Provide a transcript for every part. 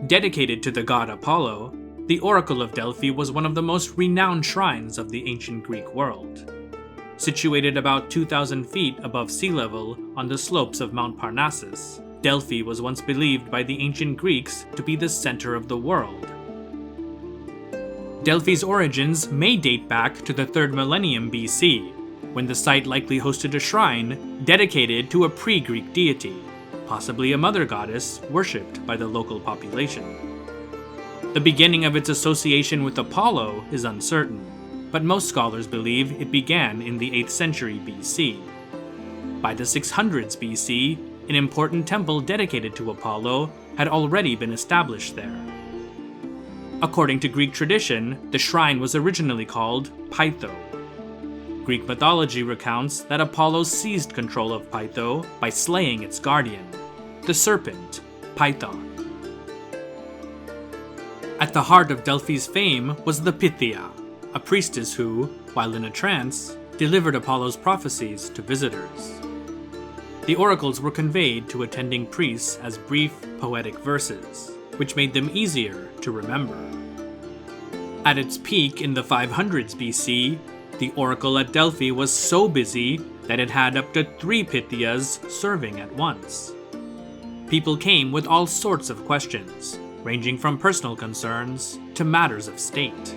Dedicated to the god Apollo, the Oracle of Delphi was one of the most renowned shrines of the ancient Greek world. Situated about 2,000 feet above sea level on the slopes of Mount Parnassus, Delphi was once believed by the ancient Greeks to be the center of the world. Delphi's origins may date back to the 3rd millennium BC, when the site likely hosted a shrine dedicated to a pre-Greek deity, possibly a mother goddess worshipped by the local population. The beginning of its association with Apollo is uncertain, but most scholars believe it began in the 8th century BC. By the 600s BC, an important temple dedicated to Apollo had already been established there. According to Greek tradition, the shrine was originally called Pytho. Greek mythology recounts that Apollo seized control of Pytho by slaying its guardian, the serpent, Python. At the heart of Delphi's fame was the Pythia, a priestess who, while in a trance, delivered Apollo's prophecies to visitors. The oracles were conveyed to attending priests as brief, poetic verses, which made them easier to remember. At its peak in the 500s BC, the oracle at Delphi was so busy that it had up to 3 Pythias serving at once. People came with all sorts of questions, ranging from personal concerns to matters of state.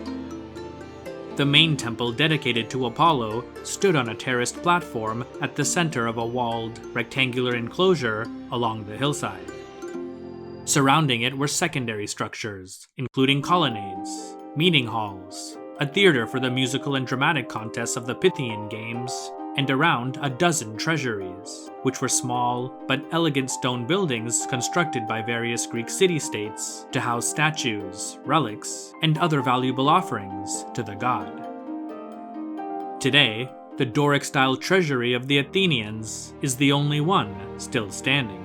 The main temple dedicated to Apollo stood on a terraced platform at the center of a walled, rectangular enclosure along the hillside. Surrounding it were secondary structures, including colonnades, meeting halls, a theater for the musical and dramatic contests of the Pythian Games, and around a dozen treasuries, which were small but elegant stone buildings constructed by various Greek city-states to house statues, relics, and other valuable offerings to the god. Today, the Doric-style treasury of the Athenians is the only one still standing.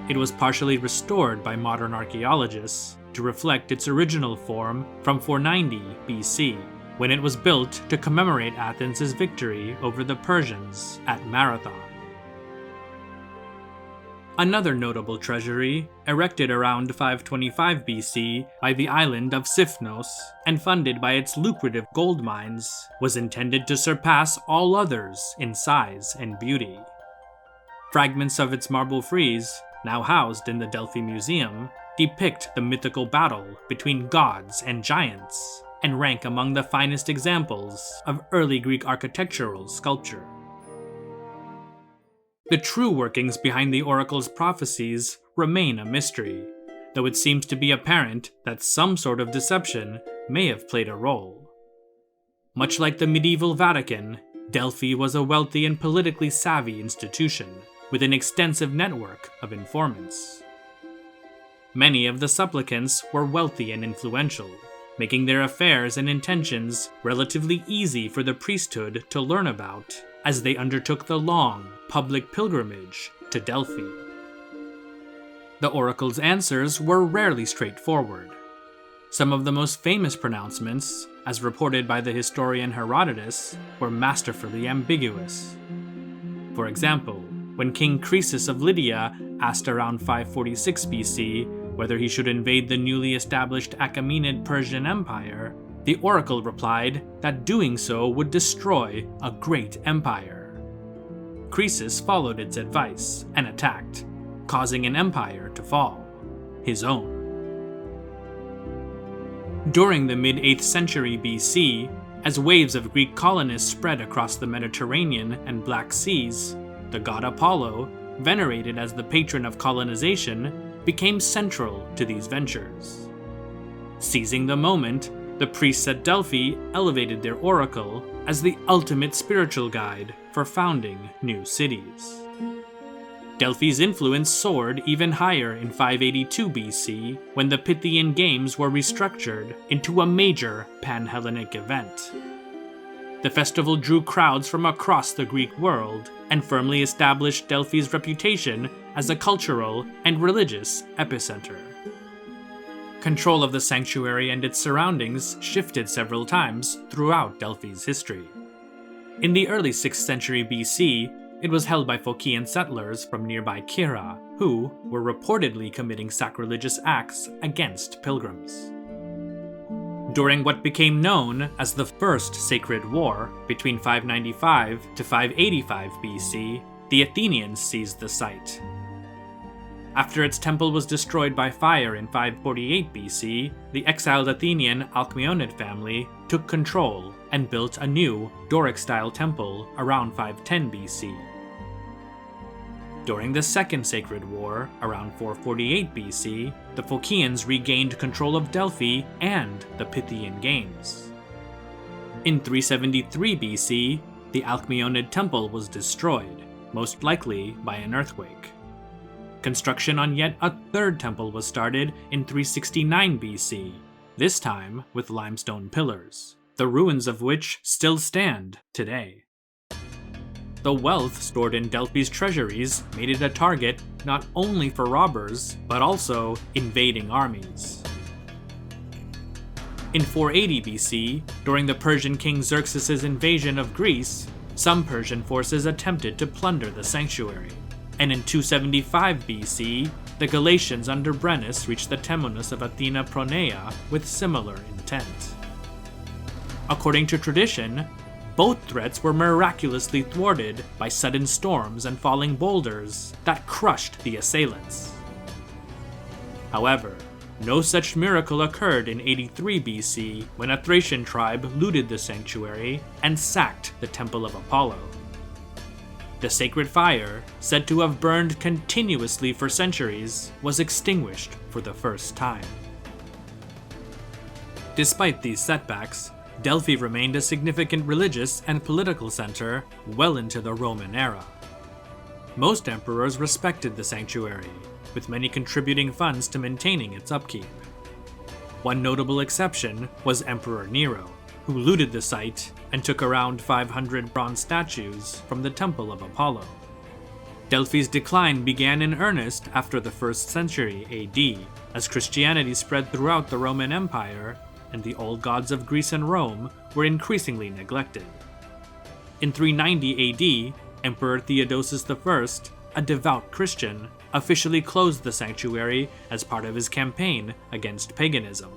It was partially restored by modern archaeologists to reflect its original form from 490 BC, when it was built to commemorate Athens' victory over the Persians at Marathon. Another notable treasury, erected around 525 BC by the island of Sifnos and funded by its lucrative gold mines, was intended to surpass all others in size and beauty. Fragments of its marble frieze, now housed in the Delphi Museum, depict the mythical battle between gods and giants, and rank among the finest examples of early Greek architectural sculpture. The true workings behind the oracle's prophecies remain a mystery, though it seems to be apparent that some sort of deception may have played a role. Much like the medieval Vatican, Delphi was a wealthy and politically savvy institution, with an extensive network of informants. Many of the supplicants were wealthy and influential, making their affairs and intentions relatively easy for the priesthood to learn about as they undertook the long, public pilgrimage to Delphi. The oracle's answers were rarely straightforward. Some of the most famous pronouncements, as reported by the historian Herodotus, were masterfully ambiguous. For example, when King Croesus of Lydia asked around 546 BC whether he should invade the newly established Achaemenid Persian Empire, the oracle replied that doing so would destroy a great empire. Croesus followed its advice and attacked, causing an empire to fall, his own. During the mid-8th century BC, as waves of Greek colonists spread across the Mediterranean and Black Seas, the god Apollo, venerated as the patron of colonization, became central to these ventures. Seizing the moment, the priests at Delphi elevated their oracle as the ultimate spiritual guide for founding new cities. Delphi's influence soared even higher in 582 BC when the Pythian Games were restructured into a major pan-Hellenic event. The festival drew crowds from across the Greek world and firmly established Delphi's reputation as a cultural and religious epicenter. Control of the sanctuary and its surroundings shifted several times throughout Delphi's history. In the early 6th century BC, It was held by Phocaean settlers from nearby Kira, who were reportedly committing sacrilegious acts against pilgrims. During what became known as the First Sacred War between 595 to 585 BC, the Athenians seized the site. After its temple was destroyed by fire in 548 BC, the exiled Athenian Alcmaeonid family took control and built a new Doric-style temple around 510 BC. During the Second Sacred War, around 448 BC, the Phocaeans regained control of Delphi and the Pythian Games. In 373 BC, the Alcmaeonid temple was destroyed, most likely by an earthquake. Construction on yet a third temple was started in 369 BC, this time with limestone pillars, the ruins of which still stand today. The wealth stored in Delphi's treasuries made it a target not only for robbers, but also invading armies. In 480 BC, during the Persian king Xerxes' invasion of Greece, some Persian forces attempted to plunder the sanctuary. And in 275 BC, the Galatians under Brennus reached the temenus of Athena Pronea with similar intent. According to tradition, both threats were miraculously thwarted by sudden storms and falling boulders that crushed the assailants. However, no such miracle occurred in 83 BC when a Thracian tribe looted the sanctuary and sacked the Temple of Apollo. The sacred fire, said to have burned continuously for centuries, was extinguished for the first time. Despite these setbacks, Delphi remained a significant religious and political center well into the Roman era. Most emperors respected the sanctuary, with many contributing funds to maintaining its upkeep. One notable exception was Emperor Nero, who looted the site and took around 500 bronze statues from the Temple of Apollo. Delphi's decline began in earnest after the 1st century AD, as Christianity spread throughout the Roman Empire and the old gods of Greece and Rome were increasingly neglected. In 390 AD, Emperor Theodosius I, a devout Christian, officially closed the sanctuary as part of his campaign against paganism.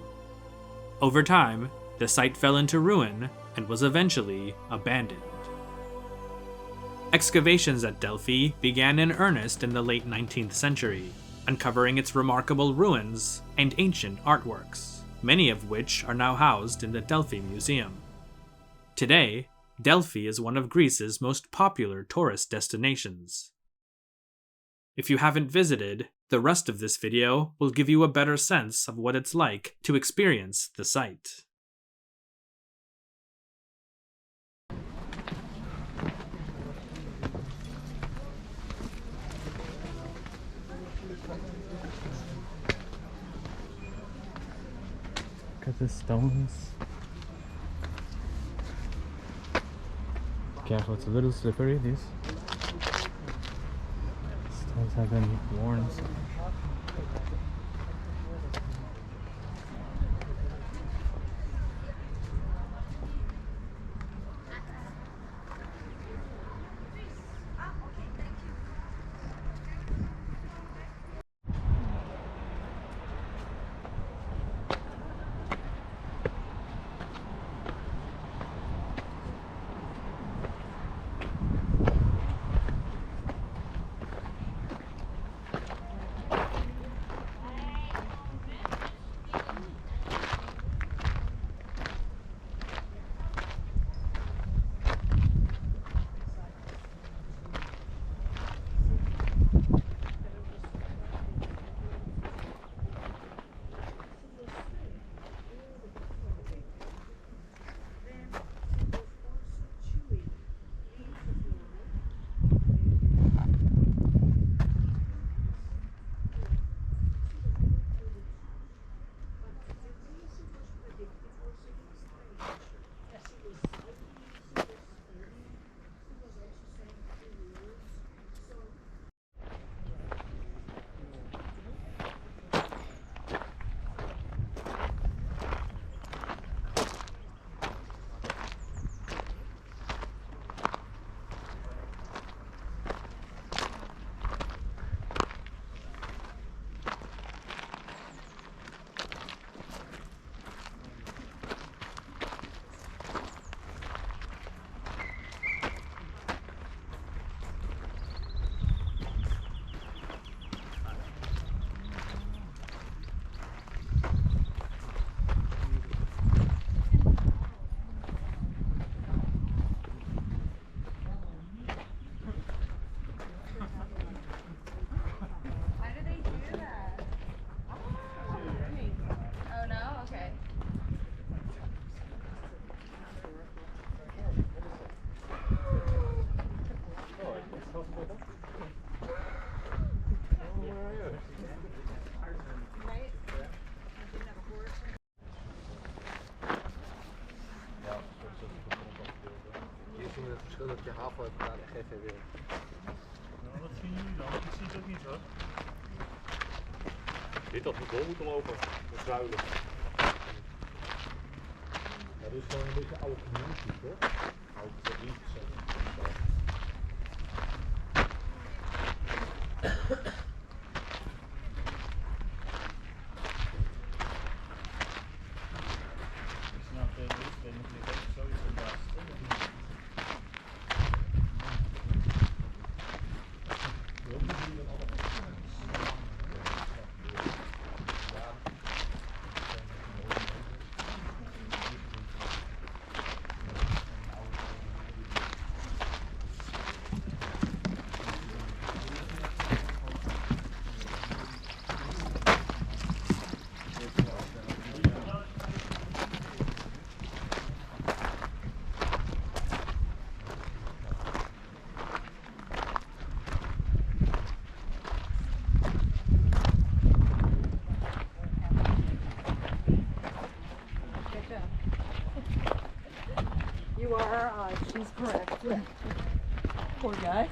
Over time, the site fell into ruin and was eventually abandoned. Excavations at Delphi began in earnest in the late 19th century, uncovering its remarkable ruins and ancient artworks, many of which are now housed in the Delphi Museum. Today, Delphi is one of Greece's most popular tourist destinations. If you haven't visited, the rest of this video will give you a better sense of what it's like to experience the site. Look at the stones. Careful, it's a little slippery, these stones have been worn. Wat zien jullie dan? Ik zie het ook niet hoor. Dit had niet door moeten lopen, met zuilen. Ja, dit is gewoon een beetje oude community, toch? Oude tradities. Ik snap het niet, ik natuurlijk ook zoiets verbaasd. You are, she's correct. Poor guy.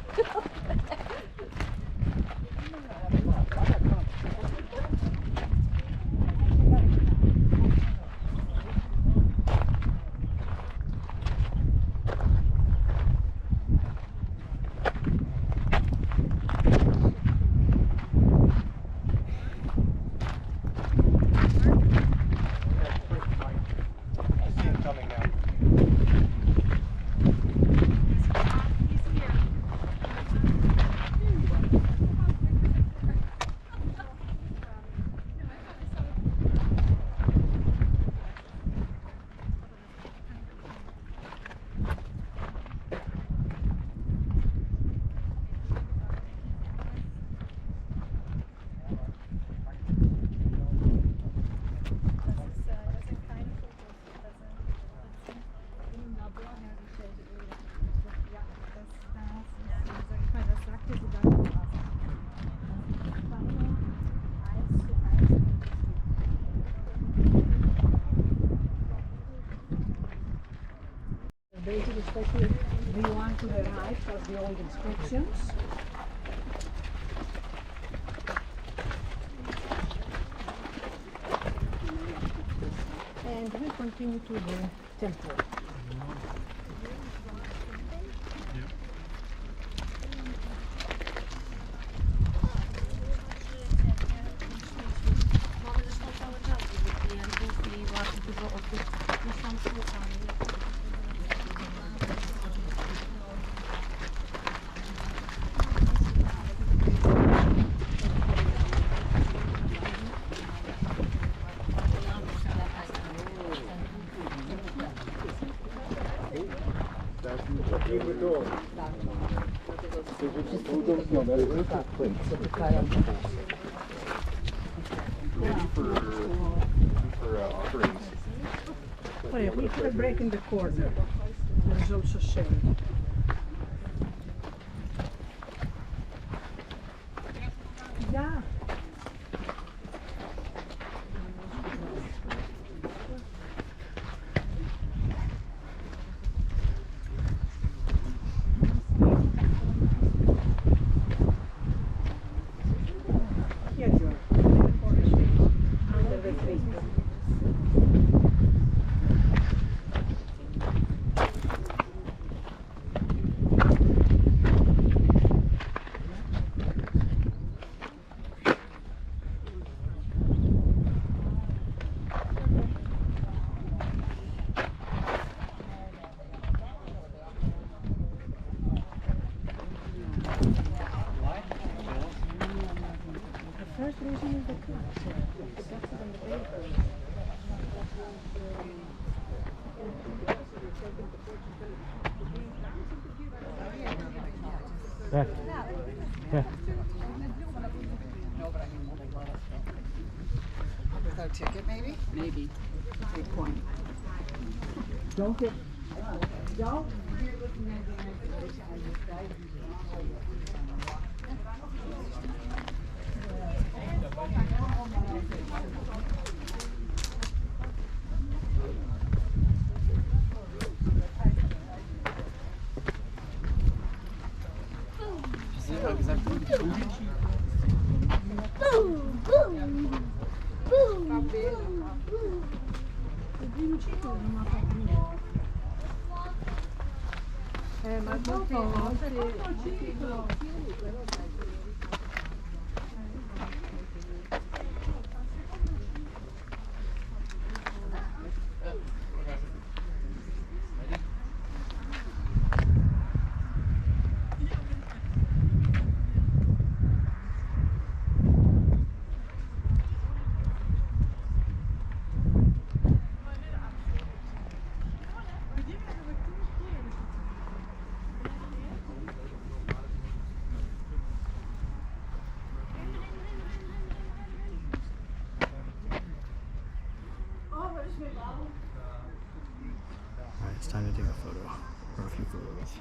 Basically, especially the one to the right has the old inscriptions. And we continue to the temple. Oh yeah, we put a break in the corner. There's also shade. Yeah. Here you are. Under the tree. First reason is the cut. That's on the paper. Back. Yeah. Without ticket, maybe? Maybe. Good point. Don't get. Don't. Ma dopo Alright, it's time to take a photo, or a few photos.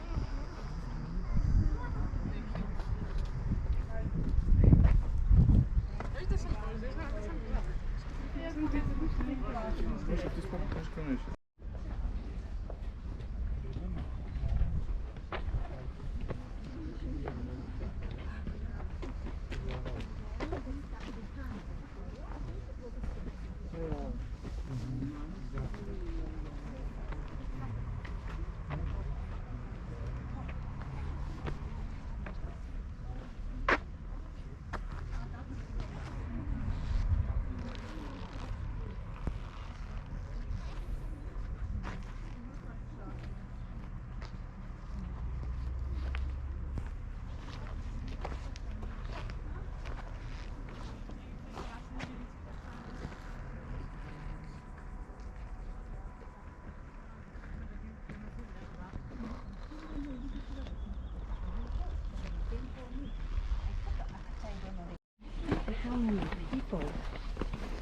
How many people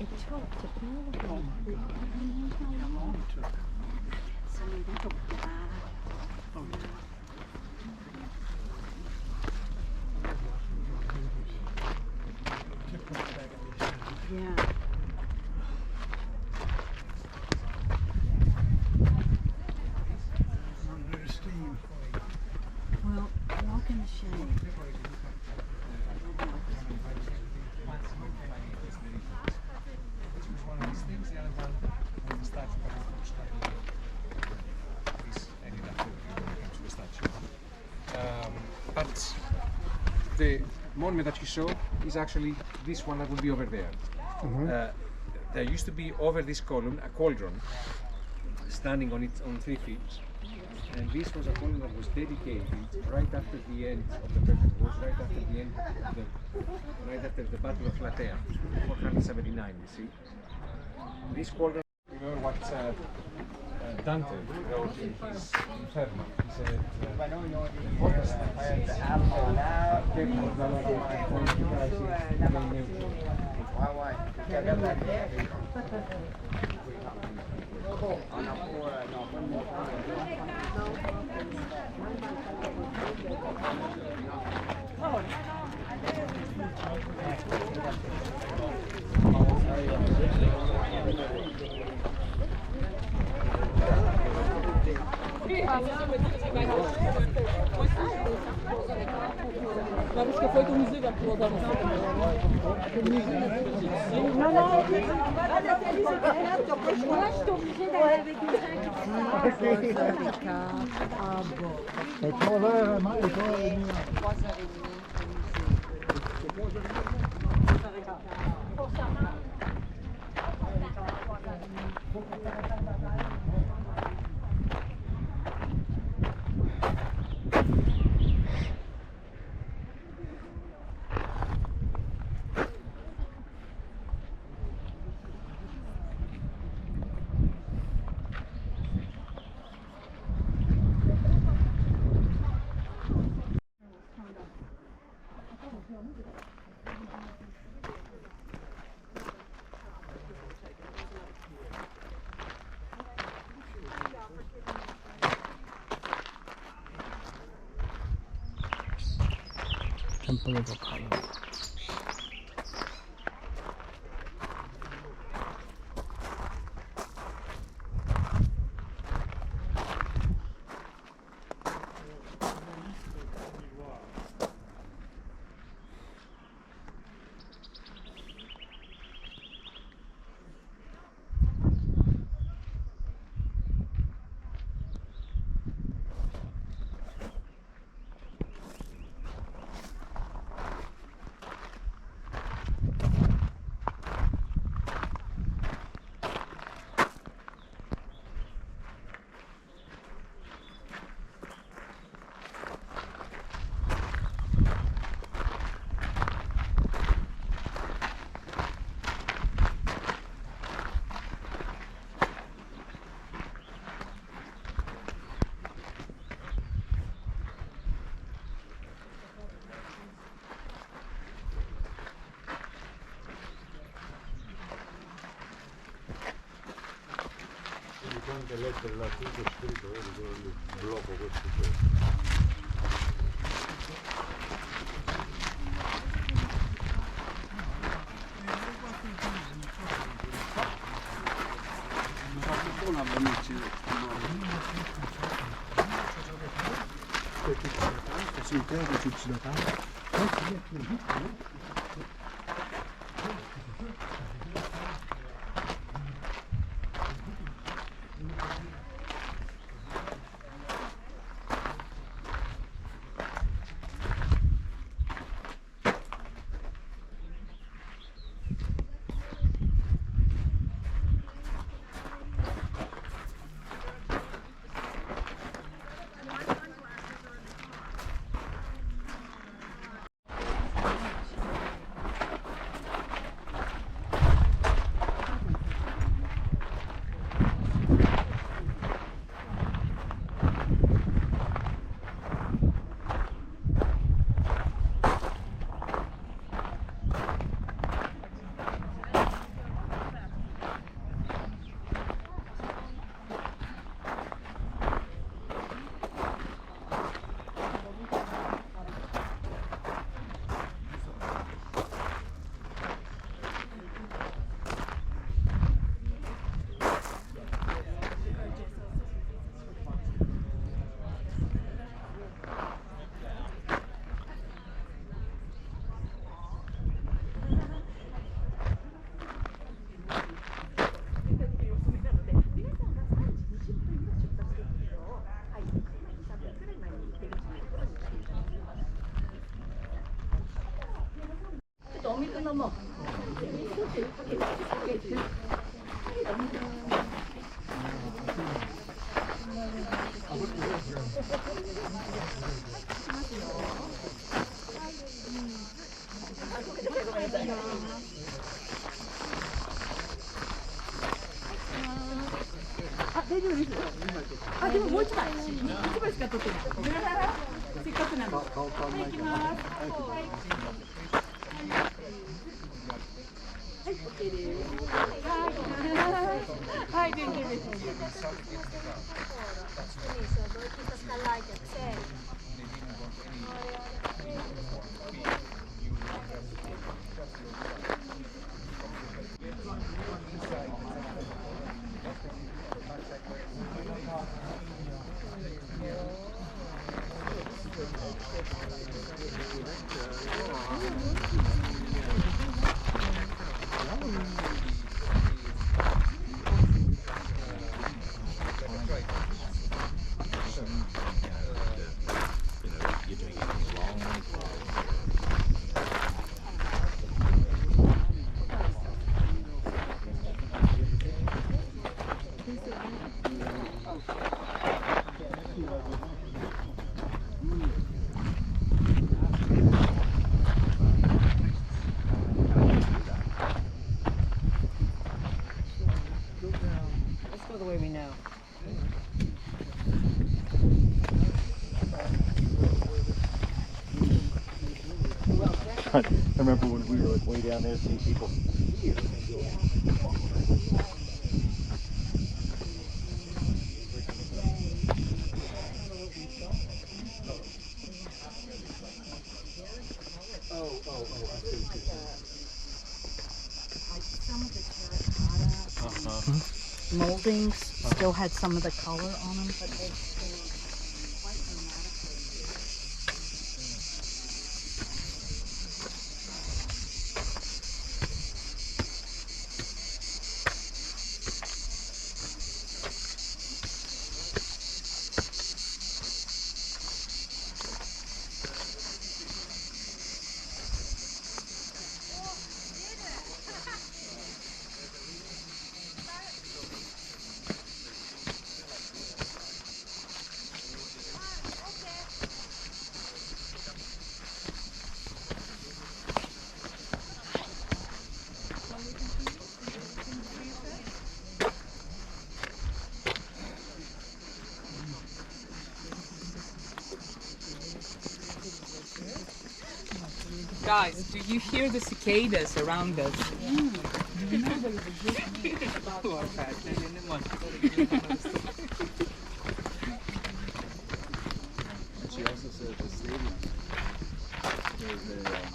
it took to build them. Yeah. Well, walk in the shade. But the monument that you saw is actually this one that will be over there. There used to be over this column a cauldron standing on its own 3 feet, and this was a column that was dedicated right after the end of the Persian Wars, right after the end of right after the Battle of Plataea, 479. You see, this cauldron. Remember what Dante wrote in his Inferno. He said, Ma parce qu'il faut être au musée quand tu vas dans Non, non, moi je suis obligée d'aller avec des gens qui Ah bon. E cosa mai Temple of Apollo. anche lettere là tutto scritto, vedi quello lì, blocco questo qui. The way we know. I remember when we were like way down there seeing people. Moldings still had some of the color on them, but they quite Guys, do you hear the cicadas around us? She also said the stadium. There's a.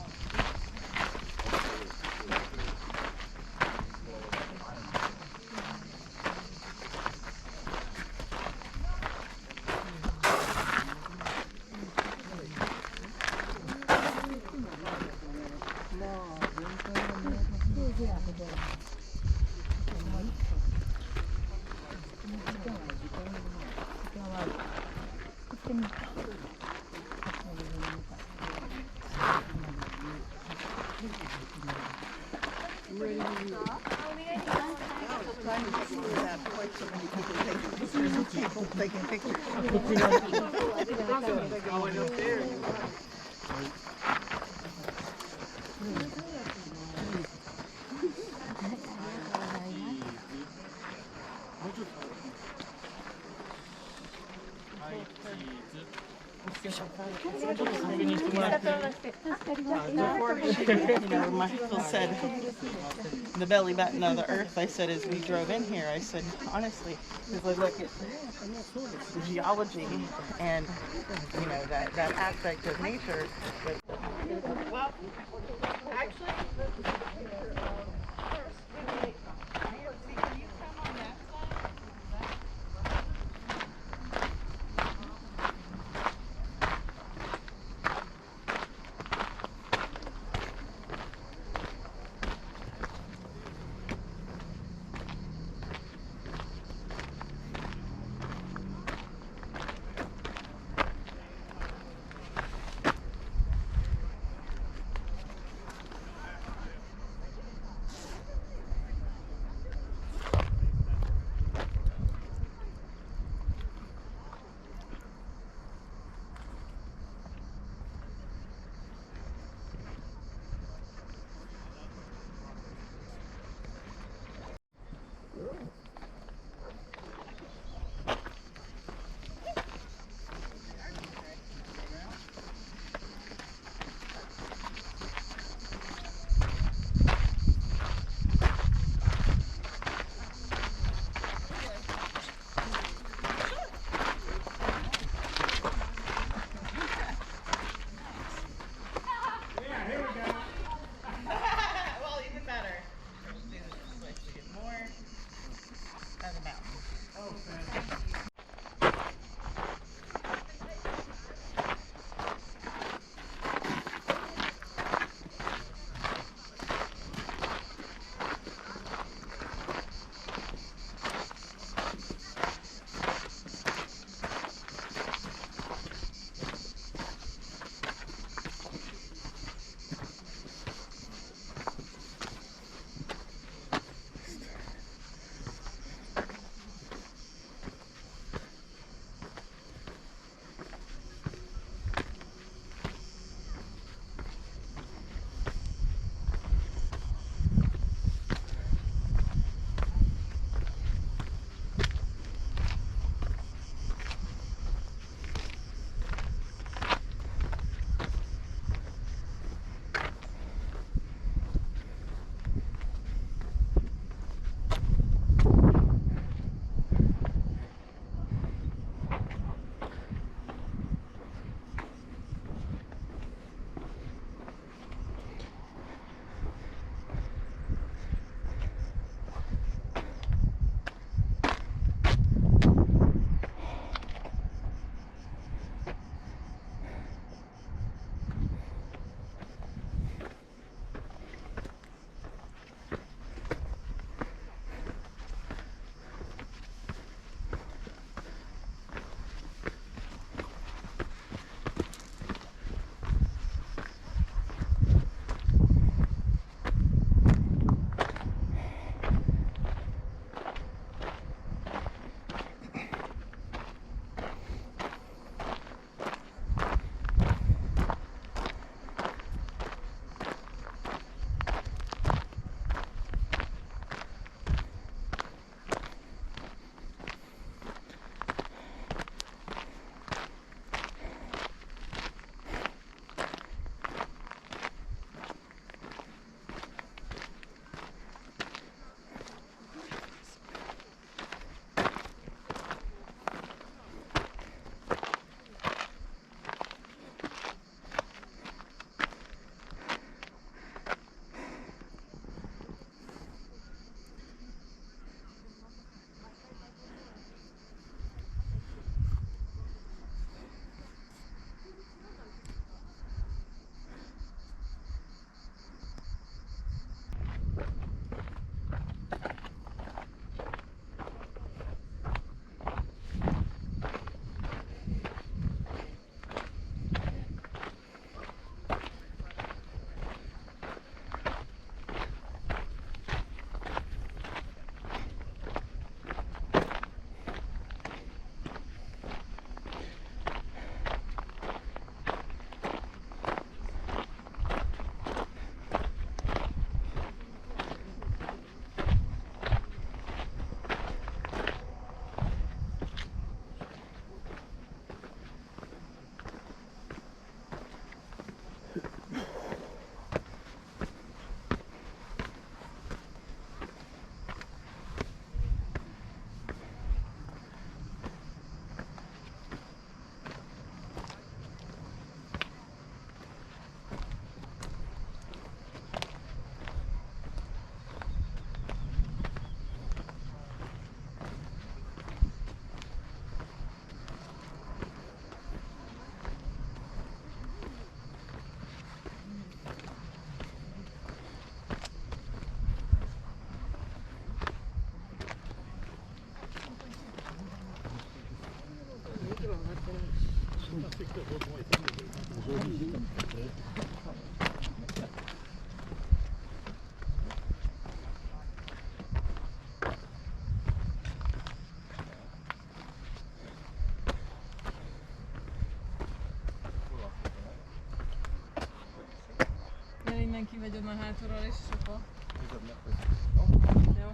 Michael said the belly button of the earth. I said as we drove in here, I said honestly, as I look at the geology and that aspect of nature. Well, actually. Ja, innen kivegyed már hátulról is, és akkor... Jó.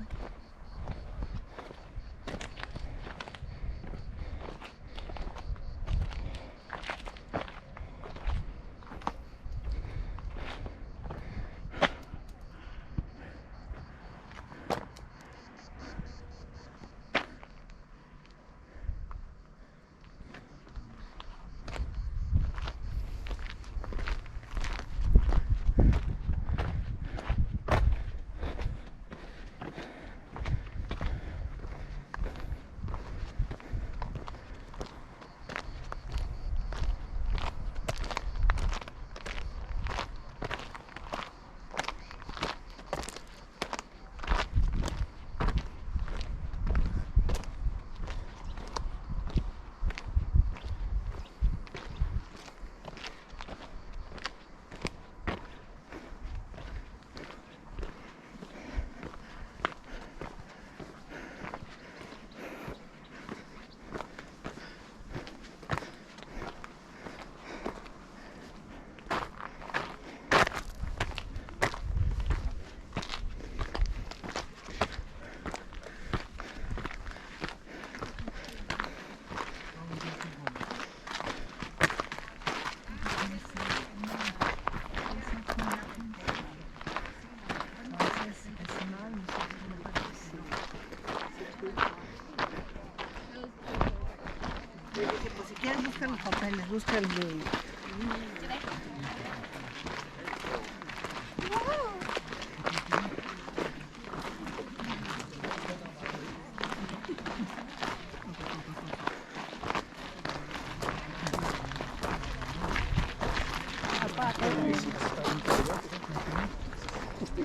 Si quieres buscar los papeles, busca el de...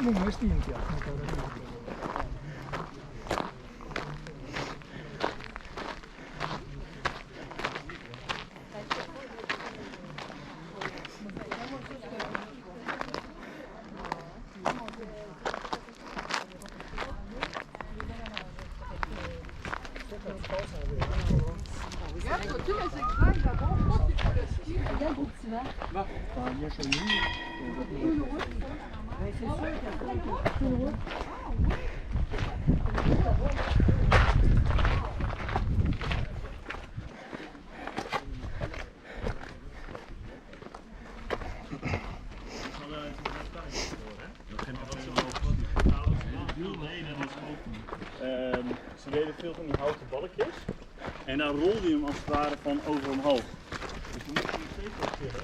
Mun mielestä Intia. Ze deden veel van die houten balkjes en dan rolde je hem als het ware van over omhoog. Dus dan moet je hem steeds wat tillen.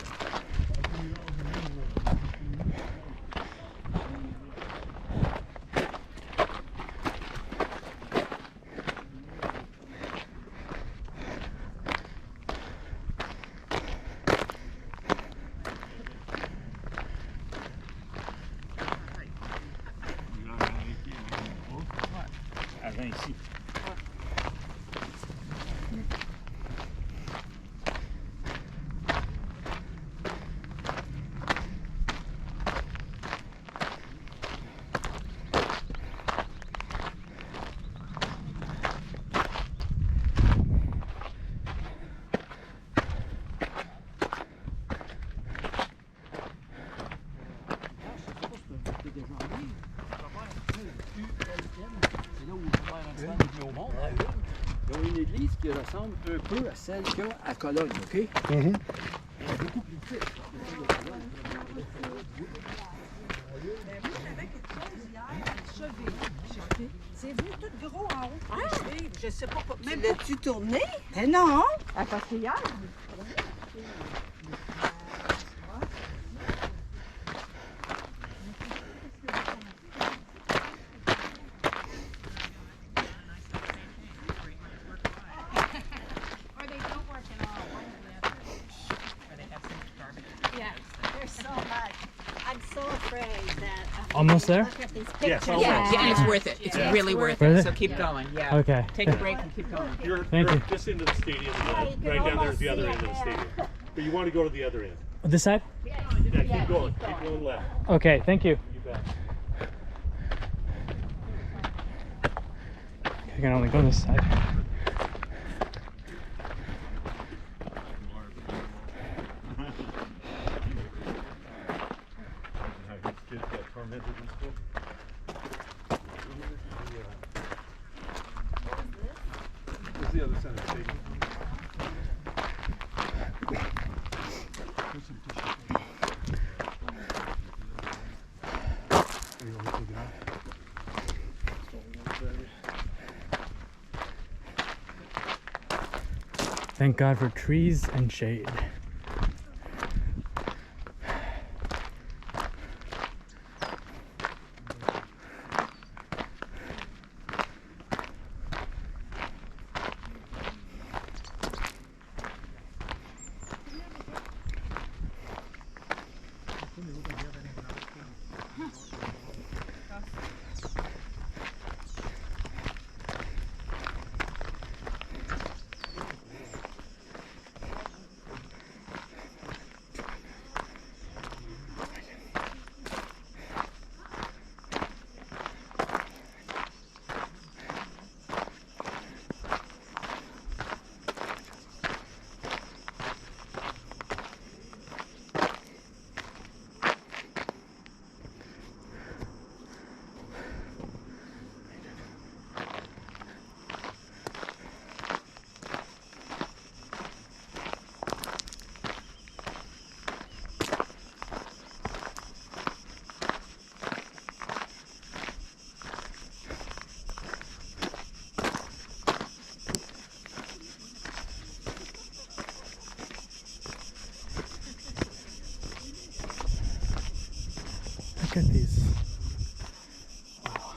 Ils ont une église qui ressemble un peu à celle qu'il y a à Cologne, OK? Mhm. Beaucoup plus petite. C'est venu tout gros en haut. Ah, je sais pas. Même l'as-tu tourné? Mais non! À parce qu'hier. Almost there? Yes, Yeah, and it's worth it. It's really worth Worth it. it? So keep going. Yeah. Okay. Take a break and keep going. You're Thank you. just into the stadium. Right down there is the other end of the stadium. But you want to go to the other end. This side? Yeah, keep going. Keep going left. Okay, thank you. You bet. I can only go this side. What's the other side of the stadium? Thank God for trees and shade. Look at these. Wow.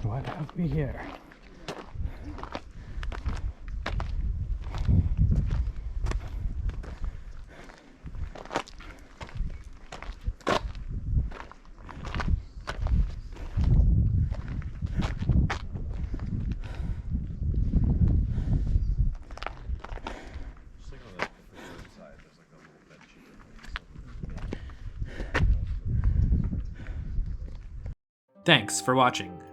What have we here? Thanks for watching.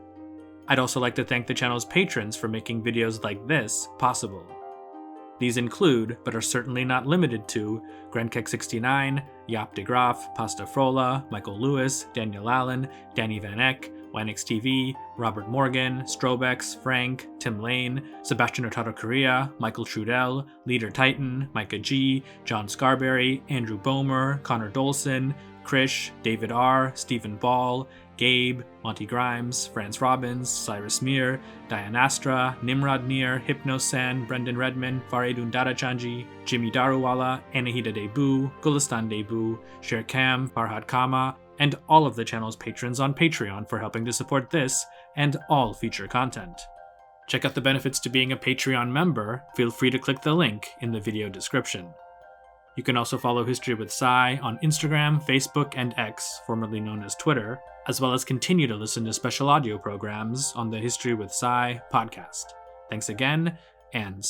I'd also like to thank the channel's patrons for making videos like this possible. These include, but are certainly not limited to, Grandkek69, Yap de Graaf, Pasta Frola, Michael Lewis, Daniel Allen, Danny Van Eck, Winix TV, Robert Morgan, Strobex, Frank, Tim Lane, Sebastian Hurtado Correa, Michael Trudell, Leader Titan, Micah G, John Scarberry, Andrew Bomer, Connor Dolson, Krish, David R, Stephen Ball, Gabe, Monty Grimes, Franz Robbins, Cyrus Mir, Diane Astra, Nimrod Nir, Hypnosan, Brendan Redman, Faridun Dadachanji, Jimmy Daruwala, Anahita Debu, Gulistan Debu, Sher Kam, Farhad Kama, and all of the channel's patrons on Patreon for helping to support this and all future content. Check out the benefits to being a Patreon member. Feel free to click the link in the video description. You can also follow History with Sai on Instagram, Facebook, and X, formerly known as Twitter, as well as continue to listen to special audio programs on the History with Sai podcast. Thanks again, and